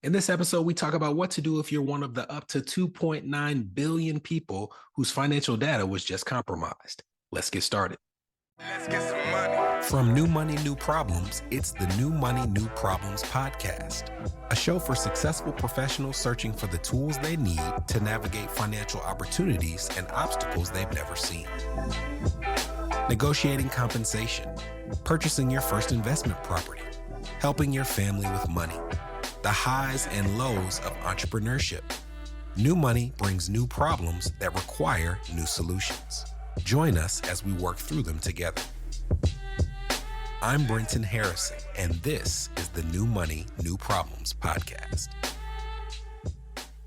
In this episode, we talk about what to do if you're one of the up to 2.9 billion people whose financial data was just compromised. Let's get started. Let's get some money. From New Money, New Problems, it's the New Money, New Problems podcast, a show for successful professionals searching for the tools they need to navigate financial opportunities and obstacles they've never seen. Negotiating compensation, purchasing your first investment property, helping your family with money, the highs and lows of entrepreneurship. New Money brings new problems that require new solutions. Join us as we work through them together. I'm Brenton Harrison, and this is the New Money, New Problems podcast.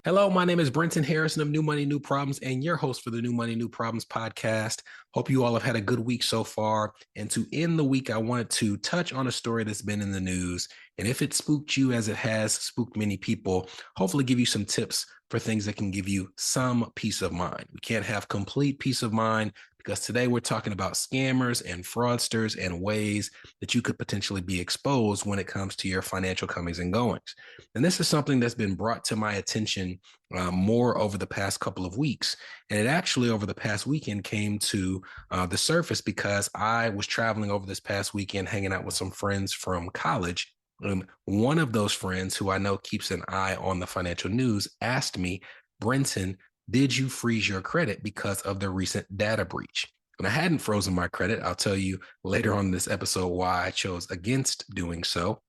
Hello, my name is Brenton Harrison of New Money, New Problems, and your host for the New Money, New Problems podcast. Hope you all have had a good week so far. And to end the week, I wanted to touch on a story that's been in the news. And if it spooked you as it has spooked many people, hopefully give you some tips for things that can give you some peace of mind. We can't have complete peace of mind because today we're talking about scammers and fraudsters and ways that you could potentially be exposed when it comes to your financial comings and goings. And this is something that's been brought to my attention more over the past couple of weeks. And it actually over the past weekend came to the surface because I was traveling over this past weekend, hanging out with some friends from college. One of those friends who I know keeps an eye on the financial news asked me, Brenton, did you freeze your credit because of the recent data breach? And I hadn't frozen my credit. I'll tell you later on in this episode why I chose against doing so.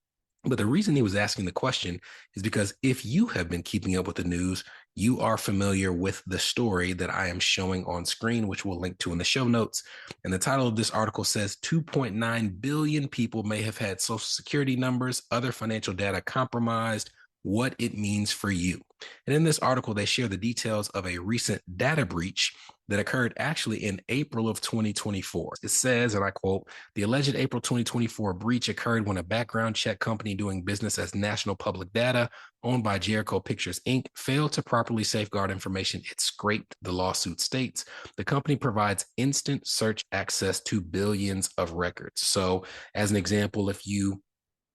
But the reason he was asking the question is because if you have been keeping up with the news, you are familiar with the story that I am showing on screen, which we'll link to in the show notes. And the title of this article says 2.9 billion people may have had social security numbers, other financial data compromised, what it means for you. And in this article, they share the details of a recent data breach that occurred actually in April of 2024. It says, and I quote, the alleged April 2024 breach occurred when a background check company doing business as National Public Data, owned by Jericho Pictures, Inc., failed to properly safeguard information it scraped, the lawsuit states. The company provides instant search access to billions of records. So as an example, if you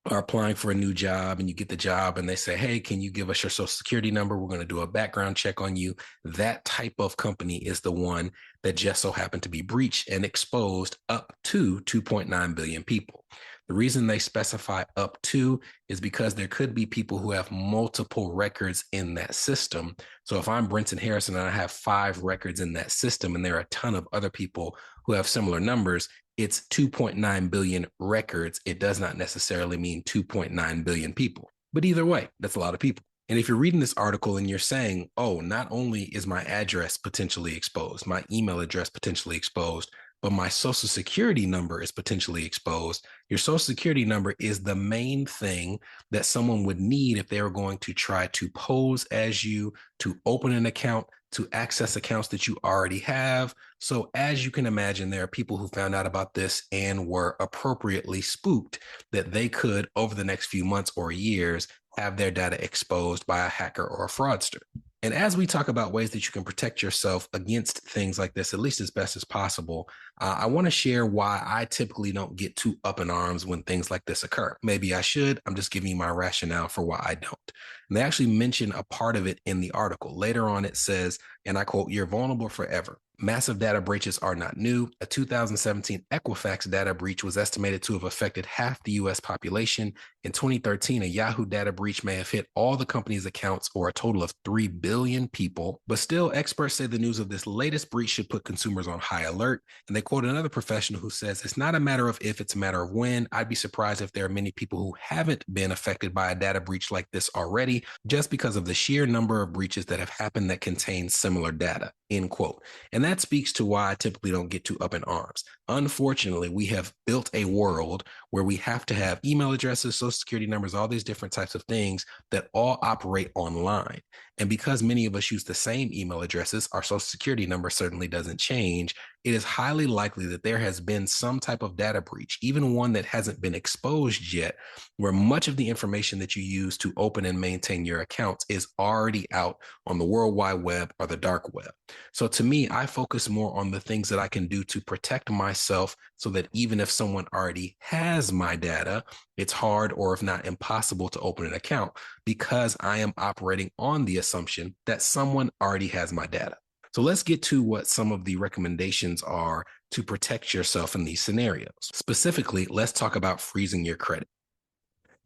are applying for a new job and you get the job and they say, hey, can you give us your social security number? We're going to do a background check on you. That type of company is the one that just so happened to be breached and exposed up to 2.9 billion people. The reason they specify up to is because there could be people who have multiple records in that system. So if I'm Brenton Harrison and I have 5 records in that system and there are a ton of other people who have similar numbers, it's 2.9 billion records. It does not necessarily mean 2.9 billion people. But either way, that's a lot of people. And if you're reading this article and you're saying, oh, not only is my address potentially exposed, my email address potentially exposed, but my social security number is potentially exposed. Your social security number is the main thing that someone would need if they were going to try to pose as you, to open an account, to access accounts that you already have. So as you can imagine, there are people who found out about this and were appropriately spooked that they could, over the next few months or years, have their data exposed by a hacker or a fraudster. And as we talk about ways that you can protect yourself against things like this, at least as best as possible, I want to share why I typically don't get too up in arms when things like this occur. Maybe I should. I'm just giving you my rationale for why I don't. And they actually mention a part of it in the article. Later on, it says, and I quote, you're vulnerable forever. Massive data breaches are not new. A 2017 Equifax data breach was estimated to have affected half the U.S. population. In 2013, a Yahoo data breach may have hit all the company's accounts or a total of 3 billion people. But still, experts say the news of this latest breach should put consumers on high alert. And they quote another professional who says, it's not a matter of if, it's a matter of when. I'd be surprised if there are many people who haven't been affected by a data breach like this already, just because of the sheer number of breaches that have happened that contain similar data, end quote. And that speaks to why I typically don't get too up in arms. Unfortunately, we have built a world where we have to have email addresses, social security numbers, all these different types of things that all operate online. And because many of us use the same email addresses, our social security number certainly doesn't change. it is highly likely that there has been some type of data breach, even one that hasn't been exposed yet, where much of the information that you use to open and maintain your accounts is already out on the World Wide Web or the dark web. So to me, I focus more on the things that I can do to protect myself so that even if someone already has my data, it's hard or if not impossible to open an account because I am operating on the assumption that someone already has my data. So let's get to what some of the recommendations are to protect yourself in these scenarios. Specifically, let's talk about freezing your credit.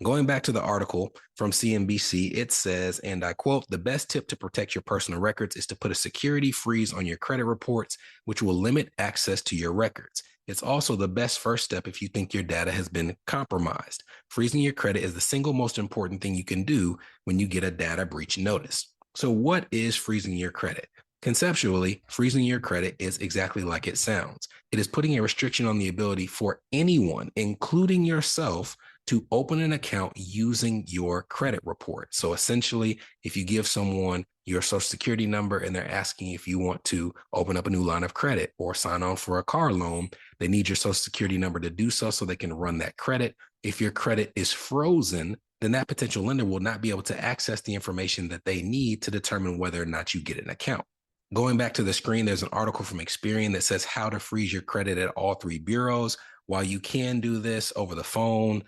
Going back to the article from CNBC, it says, and I quote, "The best tip to protect your personal records is to put a security freeze on your credit reports, which will limit access to your records. It's also the best first step if you think your data has been compromised. Freezing your credit is the single most important thing you can do when you get a data breach notice." So what is freezing your credit? Conceptually, freezing your credit is exactly like it sounds. It is putting a restriction on the ability for anyone, including yourself, to open an account using your credit report. So essentially, if you give someone your social security number and they're asking if you want to open up a new line of credit or sign on for a car loan, they need your social security number to do so they can run that credit. If your credit is frozen, then that potential lender will not be able to access the information that they need to determine whether or not you get an account. Going back to the screen, there's an article from Experian that says how to freeze your credit at all three bureaus. While you can do this over the phone,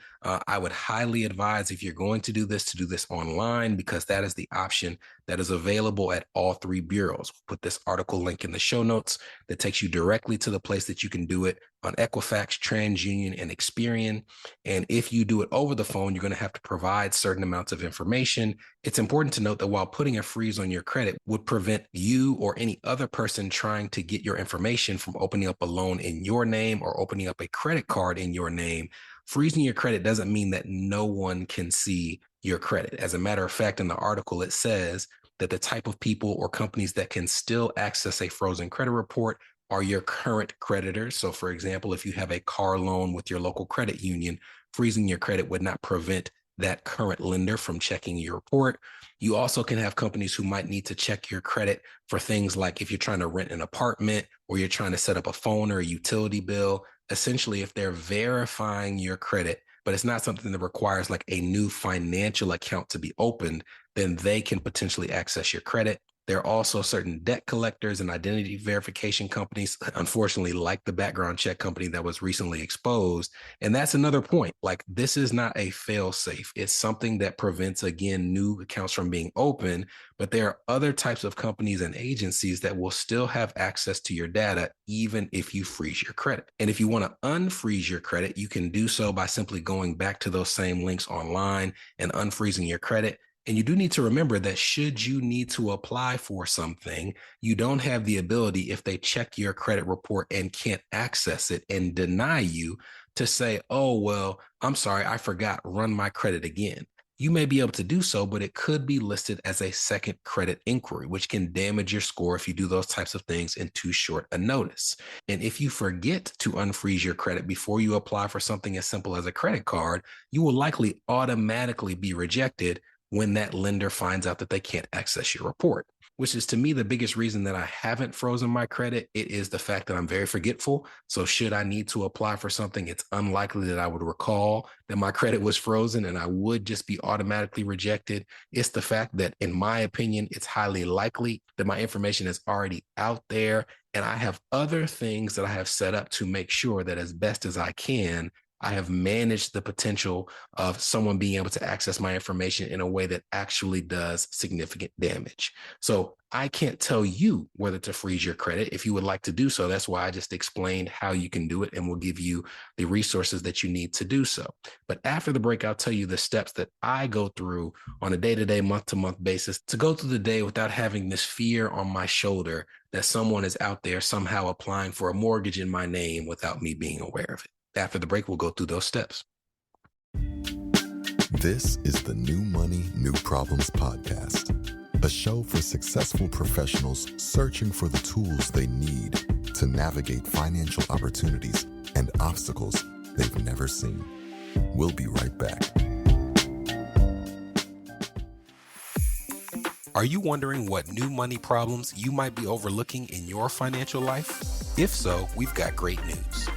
I would highly advise if you're going to do this online because that is the option that is available at all three bureaus. We'll put this article link in the show notes that takes you directly to the place that you can do it on Equifax, TransUnion, and Experian. And if you do it over the phone, you're going to have to provide certain amounts of information. It's important to note that while putting a freeze on your credit would prevent you or any other person trying to get your information from opening up a loan in your name or opening up a credit card in your name, freezing your credit doesn't mean that no one can see your credit. As a matter of fact, in the article, it says that the type of people or companies that can still access a frozen credit report are your current creditors. So for example, if you have a car loan with your local credit union, freezing your credit would not prevent that current lender from checking your report. You also can have companies who might need to check your credit for things like if you're trying to rent an apartment or you're trying to set up a phone or a utility bill. Essentially, if they're verifying your credit, but it's not something that requires like a new financial account to be opened, then they can potentially access your credit. There are also certain debt collectors and identity verification companies, unfortunately, like the background check company that was recently exposed. And that's another point. Like, this is not a fail safe. It's something that prevents, again, new accounts from being open. But there are other types of companies and agencies that will still have access to your data, even if you freeze your credit. And if you want to unfreeze your credit, you can do so by simply going back to those same links online and unfreezing your credit. And you do need to remember that should you need to apply for something, you don't have the ability, if they check your credit report and can't access it and deny you, to say, oh, well, I'm sorry, I forgot, run my credit again. You may be able to do so, but it could be listed as a second credit inquiry, which can damage your score if you do those types of things in too short a notice. And if you forget to unfreeze your credit before you apply for something as simple as a credit card, you will likely automatically be rejected when that lender finds out that they can't access your report, which is to me the biggest reason that I haven't frozen my credit. It is the fact that I'm very forgetful. So should I need to apply for something, it's unlikely that I would recall that my credit was frozen and I would just be automatically rejected. It's the fact that, in my opinion, it's highly likely that my information is already out there and I have other things that I have set up to make sure that as best as I can, I have managed the potential of someone being able to access my information in a way that actually does significant damage. So I can't tell you whether to freeze your credit. If you would like to do so, that's why I just explained how you can do it, and we'll give you the resources that you need to do so. But after the break, I'll tell you the steps that I go through on a day-to-day, month-to-month basis to go through the day without having this fear on my shoulder that someone is out there somehow applying for a mortgage in my name without me being aware of it. After the break, we'll go through those steps. This is the New Money, New Problems podcast, a show for successful professionals searching for the tools they need to navigate financial opportunities and obstacles they've never seen. We'll be right back. Are you wondering what new money problems you might be overlooking in your financial life? If so, we've got great news.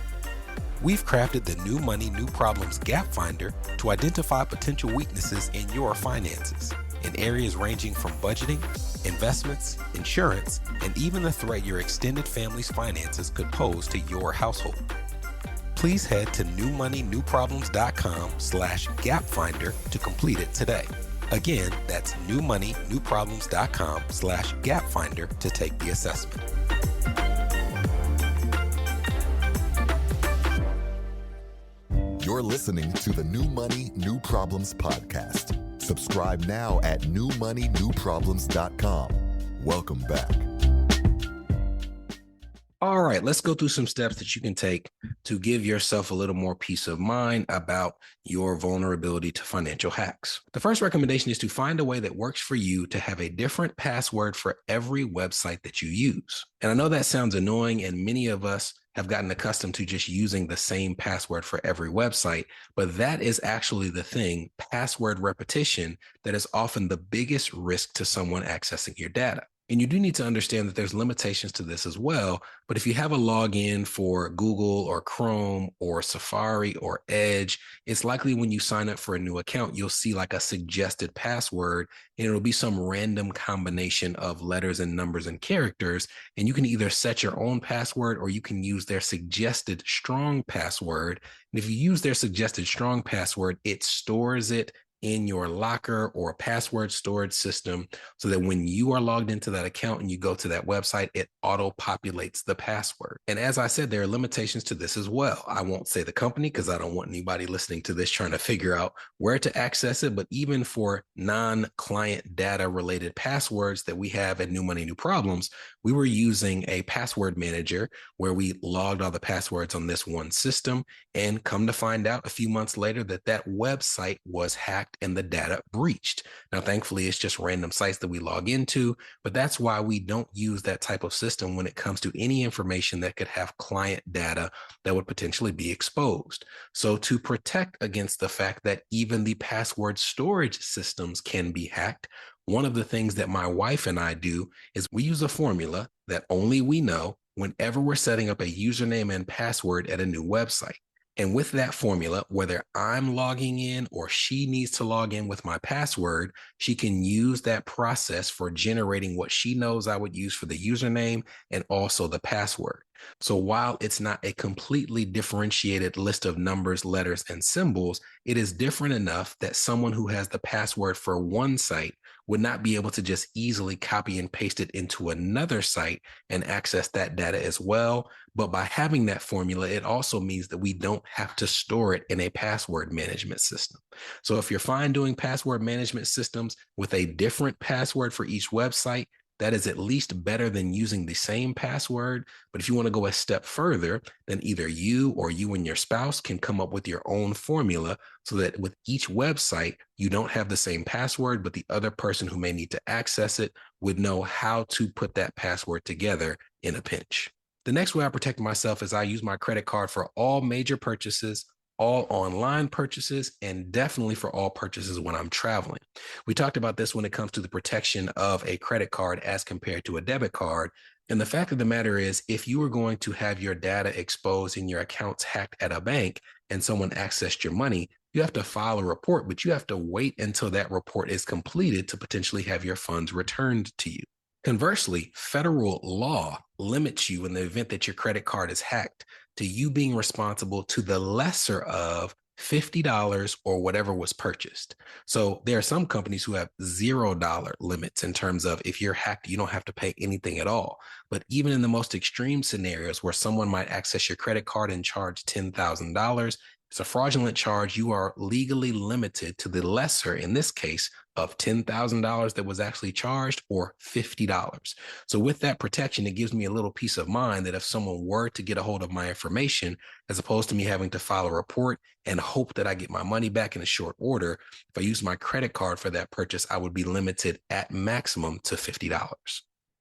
We've crafted the New Money, New Problems Gap Finder to identify potential weaknesses in your finances in areas ranging from budgeting, investments, insurance, and even the threat your extended family's finances could pose to your household. Please head to newmoneynewproblems.com/gapfinder to complete it today. Again, that's newmoneynewproblems.com/gapfinder to take the assessment. You're listening to the New Money, New Problems podcast. Subscribe now at newmoneynewproblems.com. Welcome back. All right, let's go through some steps that you can take to give yourself a little more peace of mind about your vulnerability to financial hacks. The first recommendation is to find a way that works for you to have a different password for every website that you use. And I know that sounds annoying, and many of us have gotten accustomed to just using the same password for every website, but that is actually the thing, password repetition, that is often the biggest risk to someone accessing your data. And you do need to understand that there's limitations to this as well. But if you have a login for Google or Chrome or Safari or Edge, it's likely when you sign up for a new account, you'll see like a suggested password, and it'll be some random combination of letters and numbers and characters. And you can either set your own password or you can use their suggested strong password. And if you use their suggested strong password, it stores it in your locker or password storage system so that when you are logged into that account and you go to that website, it auto-populates the password. And as I said, there are limitations to this as well. I won't say the company because I don't want anybody listening to this trying to figure out where to access it, but even for non-client data related passwords that we have at New Money, New Problems, we were using a password manager where we logged all the passwords on this one system, and come to find out a few months later that that website was hacked and the data breached. Now, thankfully, it's just random sites that we log into, but that's why we don't use that type of system when it comes to any information that could have client data that would potentially be exposed. So to protect against the fact that even the password storage systems can be hacked, one of the things that my wife and I do is we use a formula that only we know whenever we're setting up a username and password at a new website. And with that formula, whether I'm logging in or she needs to log in with my password, she can use that process for generating what she knows I would use for the username and also the password. So while it's not a completely differentiated list of numbers, letters, and symbols, it is different enough that someone who has the password for one site would not be able to just easily copy and paste it into another site and access that data as well. But by having that formula, it also means that we don't have to store it in a password management system. So if you're fine doing password management systems with a different password for each website, that is at least better than using the same password. But if you want to go a step further, then either you or you and your spouse can come up with your own formula so that with each website, you don't have the same password, but the other person who may need to access it would know how to put that password together in a pinch. The next way I protect myself is I use my credit card for all major purchases, all online purchases, and definitely for all purchases when I'm traveling. We talked about this when it comes to the protection of a credit card as compared to a debit card. And the fact of the matter is, if you are going to have your data exposed and your accounts hacked at a bank and someone accessed your money, you have to file a report, but you have to wait until that report is completed to potentially have your funds returned to you. Conversely, federal law limits you in the event that your credit card is hacked to you being responsible to the lesser of $50 or whatever was purchased. So there are some companies who have $0 limits in terms of if you're hacked, you don't have to pay anything at all. But even in the most extreme scenarios where someone might access your credit card and charge $10,000, it's a fraudulent charge. You are legally limited to the lesser, in this case, of $10,000 that was actually charged or $50. So with that protection, it gives me a little peace of mind that if someone were to get a hold of my information, as opposed to me having to file a report and hope that I get my money back in a short order, if I use my credit card for that purchase, I would be limited at maximum to $50.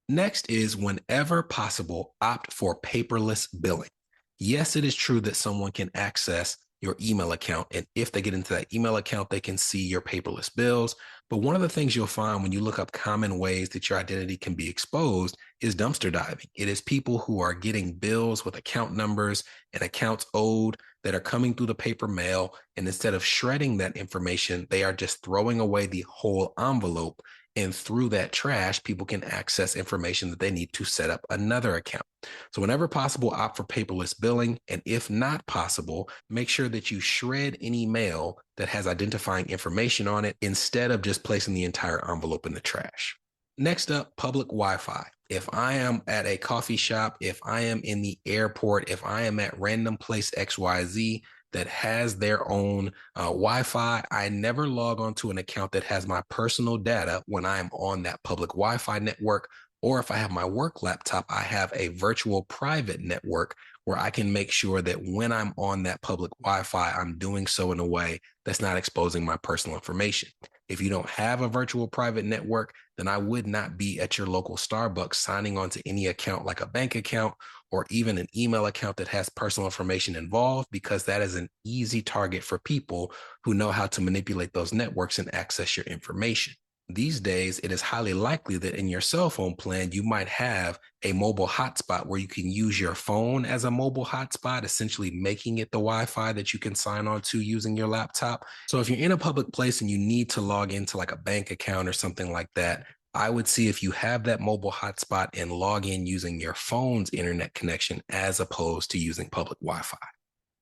Next is, whenever possible, opt for paperless billing. Yes, it is true that someone can access your email account, and if they get into that email account, they can see your paperless bills. But one of the things you'll find when you look up common ways that your identity can be exposed is dumpster diving. It is people who are getting bills with account numbers and accounts owed that are coming through the paper mail. And instead of shredding that information, they are just throwing away the whole envelope. And through that trash, people can access information that they need to set up another account. So whenever possible, opt for paperless billing. And if not possible, make sure that you shred any mail that has identifying information on it instead of just placing the entire envelope in the trash. Next up, public Wi-Fi. If I am at a coffee shop, if I am in the airport, if I am at random place XYZ that has their own Wi-Fi, I never log onto an account that has my personal data when I am on that public Wi-Fi network. Or if I have my work laptop, I have a virtual private network where I can make sure that when I'm on that public Wi-Fi, I'm doing so in a way that's not exposing my personal information. If you don't have a virtual private network, then I would not be at your local Starbucks signing on to any account like a bank account or even an email account that has personal information involved, because that is an easy target for people who know how to manipulate those networks and access your information. These days, it is highly likely that in your cell phone plan, you might have a mobile hotspot where you can use your phone as a mobile hotspot, essentially making it the Wi-Fi that you can sign on to using your laptop. So if you're in a public place and you need to log into like a bank account or something like that, I would see if you have that mobile hotspot and log in using your phone's internet connection as opposed to using public Wi-Fi.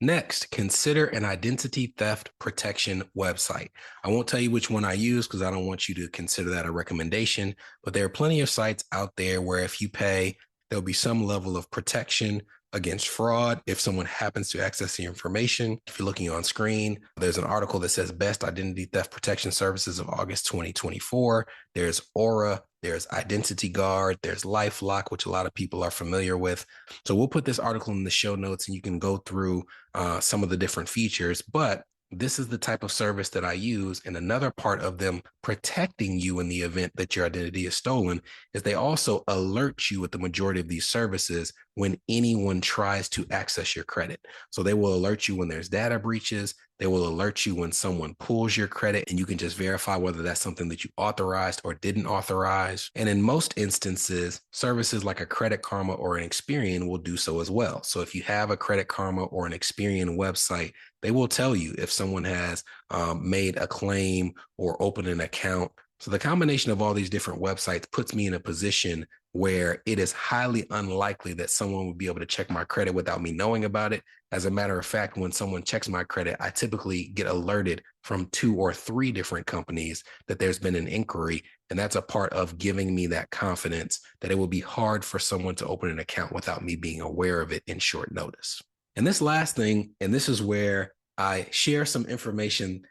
Next, consider an identity theft protection website. I won't tell you which one I use because I don't want you to consider that a recommendation, but there are plenty of sites out there where if you pay, there'll be some level of protection against fraud if someone happens to access your information. If you're looking on screen, there's an article that says Best Identity Theft Protection Services of August 2024. There's Aura, there's Identity Guard, there's LifeLock, which a lot of people are familiar with. So we'll put this article in the show notes and you can go through some of the different features, but this is the type of service that I use. And another part of them protecting you in the event that your identity is stolen is they also alert you with the majority of these services when anyone tries to access your credit. So they will alert you when there's data breaches. They will alert you when someone pulls your credit, and you can just verify whether that's something that you authorized or didn't authorize. And in most instances, services like a Credit Karma or an Experian will do so as well. So if you have a Credit Karma or an Experian website, they will tell you if someone has made a claim or opened an account. So the combination of all these different websites puts me in a position where it is highly unlikely that someone would be able to check my credit without me knowing about it. As a matter of fact, when someone checks my credit, I typically get alerted from 2 or 3 different companies that there's been an inquiry. And that's a part of giving me that confidence that it will be hard for someone to open an account without me being aware of it in short notice. And this last thing, and this is where I share some information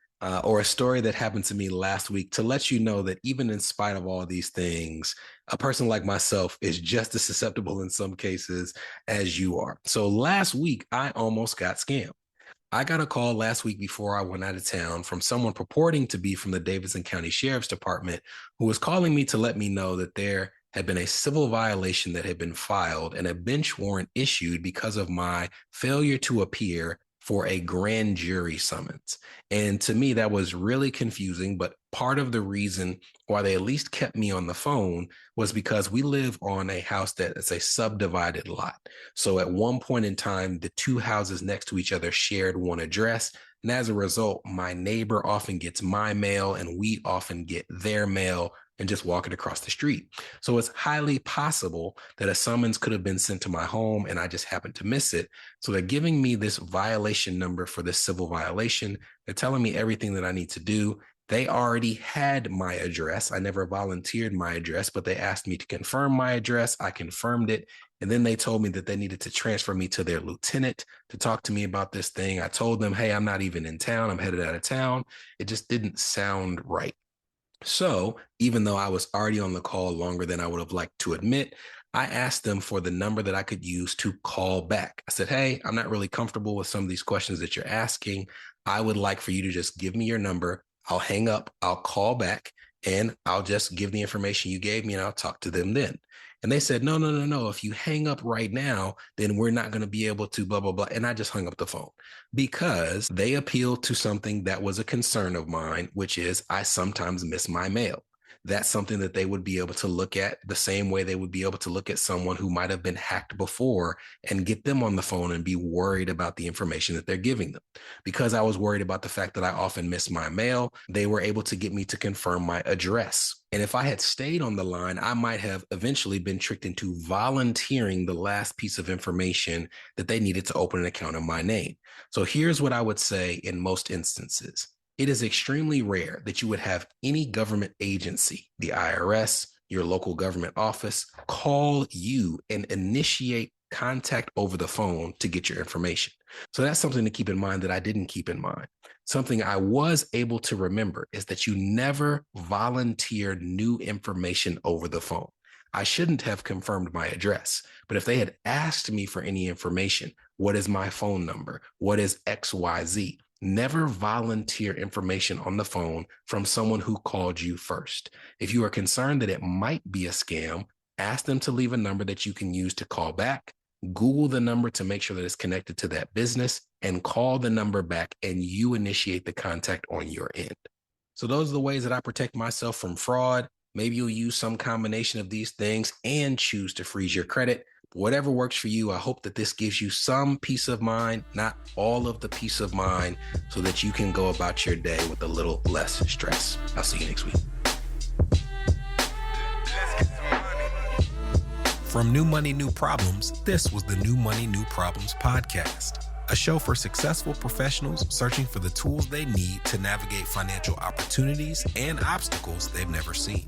or a story that happened to me last week to let you know that even in spite of all these things, a person like myself is just as susceptible in some cases as you are. So last week, I almost got scammed. I got a call last week before I went out of town from someone purporting to be from the Davidson County Sheriff's Department who was calling me to let me know that there had been a civil violation that had been filed and a bench warrant issued because of my failure to appear for a grand jury summons. And to me, that was really confusing. But part of the reason why they at least kept me on the phone was because we live on a house that is a subdivided lot. So at one point in time, the 2 houses next to each other shared one address. And as a result, my neighbor often gets my mail and we often get their mail and just walk it across the street. So it's highly possible that a summons could have been sent to my home and I just happened to miss it. So they're giving me this violation number for this civil violation. They're telling me everything that I need to do. They already had my address. I never volunteered my address, but they asked me to confirm my address. I confirmed it. And then they told me that they needed to transfer me to their lieutenant to talk to me about this thing. I told them, hey, I'm not even in town. I'm headed out of town. It just didn't sound right. So even though I was already on the call longer than I would have liked to admit, I asked them for the number that I could use to call back. I said, hey, I'm not really comfortable with some of these questions that you're asking. I would like for you to just give me your number. I'll hang up, I'll call back, and I'll just give the information you gave me and I'll talk to them then. And they said, no. If you hang up right now, then we're not going to be able to blah, blah, blah. And I just hung up the phone because they appealed to something that was a concern of mine, which is I sometimes miss my mail. That's something that they would be able to look at the same way they would be able to look at someone who might have been hacked before and get them on the phone and be worried about the information that they're giving them. Because I was worried about the fact that I often miss my mail, they were able to get me to confirm my address. And if I had stayed on the line, I might have eventually been tricked into volunteering the last piece of information that they needed to open an account in my name. So here's what I would say in most instances. It is extremely rare that you would have any government agency, the IRS, your local government office, call you and initiate contact over the phone to get your information. So that's something to keep in mind that I didn't keep in mind. Something I was able to remember is that you never volunteer new information over the phone. I shouldn't have confirmed my address, but if they had asked me for any information, what is my phone number? What is XYZ? Never volunteer information on the phone from someone who called you first. If you are concerned that it might be a scam, ask them to leave a number that you can use to call back. Google the number to make sure that it's connected to that business and call the number back, and you initiate the contact on your end. So those are the ways that I protect myself from fraud. Maybe you'll use some combination of these things and choose to freeze your credit. Whatever works for you, I hope that this gives you some peace of mind, not all of the peace of mind, so that you can go about your day with a little less stress. I'll see you next week. From New Money, New Problems, this was the New Money, New Problems podcast, a show for successful professionals searching for the tools they need to navigate financial opportunities and obstacles they've never seen.